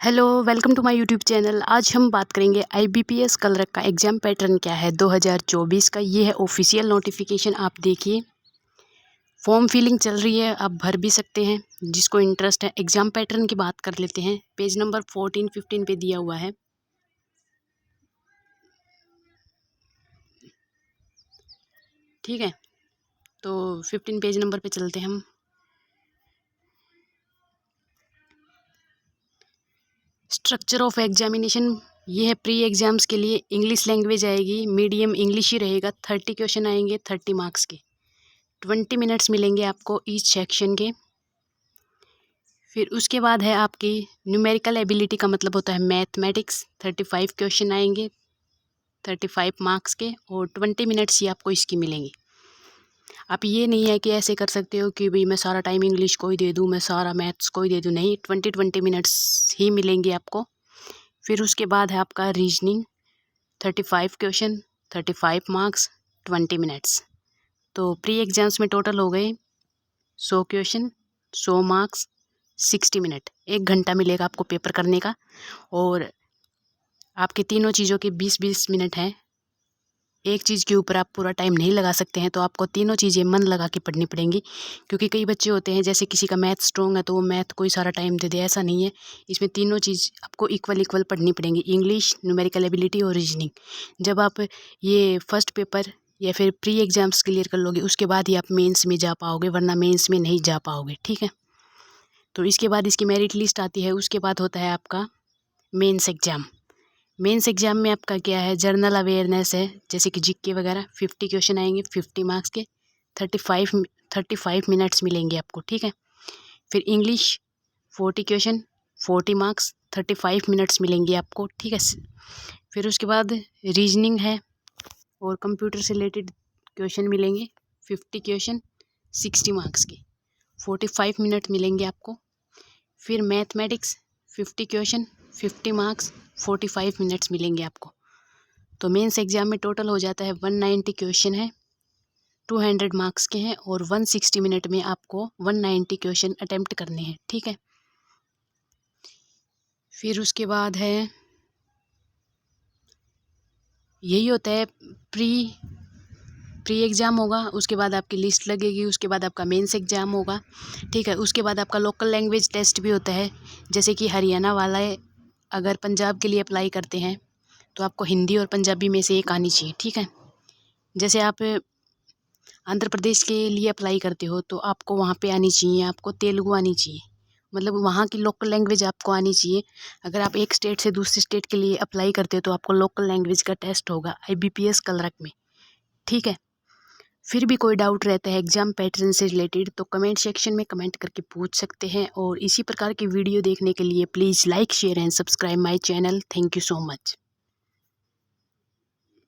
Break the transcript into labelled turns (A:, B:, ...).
A: Hello, welcome to my YouTube channel. आज हम बात करेंगे आईबीपीएस कलरक का एग्ज़ाम पैटर्न क्या है 2024 का। ये है ऑफिशियल नोटिफिकेशन। आप देखिए, फॉर्म फिलिंग चल रही है, आप भर भी सकते हैं जिसको इंटरेस्ट है। एग्ज़ाम पैटर्न की बात कर लेते हैं। पेज नंबर 14-15 पे दिया हुआ है। ठीक है, तो 15 पेज नंबर पे चलते हैं हम। स्ट्रक्चर ऑफ एग्जामिनेशन ये है प्री एग्ज़ाम्स के लिए। इंग्लिश लैंग्वेज आएगी, मीडियम इंग्लिश ही रहेगा। 30 क्वेश्चन आएंगे, 30 मार्क्स के। 20 मिनट्स मिलेंगे आपको ईच सेक्शन के। फिर उसके बाद है आपकी न्यूमेरिकल एबिलिटी का मतलब होता है मैथमेटिक्स। 35 क्वेश्चन आएंगे, 35 मार्क्स के, और 20 मिनट्स ही आपको इसकी मिलेंगी। आप ये नहीं है कि ऐसे कर सकते हो कि भाई मैं सारा टाइम इंग्लिश को ही दे दूँ, मैं सारा मैथ्स को ही दे दूँ। नहीं, 20 मिनट्स ही मिलेंगे आपको। फिर उसके बाद है आपका रीजनिंग। 35 question, 35 marks, 20 minutes. तो प्री एग्जाम्स में टोटल हो गए 100 क्वेश्चन, 100 मार्क्स, 60 मिनट। 1 घंटा मिलेगा आपको पेपर करने का। और आपके तीनों चीज़ों के 20-20 मिनट हैं। एक चीज़ के ऊपर आप पूरा टाइम नहीं लगा सकते हैं, तो आपको तीनों चीज़ें मन लगा के पढ़नी पड़ेंगी। क्योंकि कई बच्चे होते हैं, जैसे किसी का मैथ स्ट्रॉन्ग है तो वो मैथ को ही सारा टाइम दे दे, ऐसा नहीं है। इसमें तीनों चीज़ आपको इक्वल पढ़नी पड़ेंगी, इंग्लिश, न्यूमेरिकल एबिलिटी और रीजनिंग। जब आप ये फर्स्ट पेपर या फिर प्री एग्जाम्स क्लियर कर लोगे, उसके बाद ही आप मेंस में जा पाओगे, वरना मेंस में नहीं जा पाओगे। ठीक है, तो इसके बाद इसकी मेरिट लिस्ट आती है। उसके बाद होता है आपका मेंस एग्ज़ाम। मेंस एग्ज़ाम में आपका क्या है, जनरल अवेयरनेस है, जैसे कि जीके वगैरह। 50 क्वेश्चन आएंगे, 50 मार्क्स के। 35 मिनट्स मिलेंगे आपको। ठीक है, फिर इंग्लिश 40 क्वेश्चन, 40 मार्क्स, 35 मिनट्स मिलेंगे आपको। ठीक है, फिर उसके बाद रीजनिंग है और कंप्यूटर से रिलेटेड क्वेश्चन मिलेंगे। 50 क्वेश्चन, 60 मार्क्स के, 45 मिनट मिलेंगे आपको। फिर मैथमेटिक्स 50 क्वेश्चन, 50 मार्क्स, 45 मिनट्स मिलेंगे आपको। तो मेंस एग्ज़ाम में टोटल हो जाता है 190 क्वेश्चन है, 200 मार्क्स के हैं, और 160 मिनट में आपको 190 क्वेश्चन अटेम्प्ट करने हैं। ठीक है, फिर उसके बाद है, यही होता है प्री एग्ज़ाम होगा, उसके बाद आपकी लिस्ट लगेगी, उसके बाद आपका मेंस एग्ज़ाम होगा। ठीक है, उसके बाद आपका लोकल लैंग्वेज टेस्ट भी होता है। जैसे कि हरियाणा वाला अगर पंजाब के लिए अप्लाई करते हैं तो आपको हिंदी और पंजाबी में से एक आनी चाहिए। ठीक है, जैसे आप आंध्र प्रदेश के लिए अप्लाई करते हो तो आपको वहाँ पे आनी चाहिए, आपको तेलुगु आनी चाहिए, मतलब वहाँ की लोकल लैंग्वेज आपको आनी चाहिए। अगर आप एक स्टेट से दूसरे स्टेट के लिए अप्लाई करते हो तो आपको लोकल लैंग्वेज का टेस्ट होगा आईबीपीएस कलरक में। ठीक है, फिर भी कोई डाउट रहता है एग्ज़ाम पैटर्न से रिलेटेड तो कमेंट सेक्शन में कमेंट करके पूछ सकते हैं। और इसी प्रकार की वीडियो देखने के लिए please like, share and subscribe my channel. Thank you so much.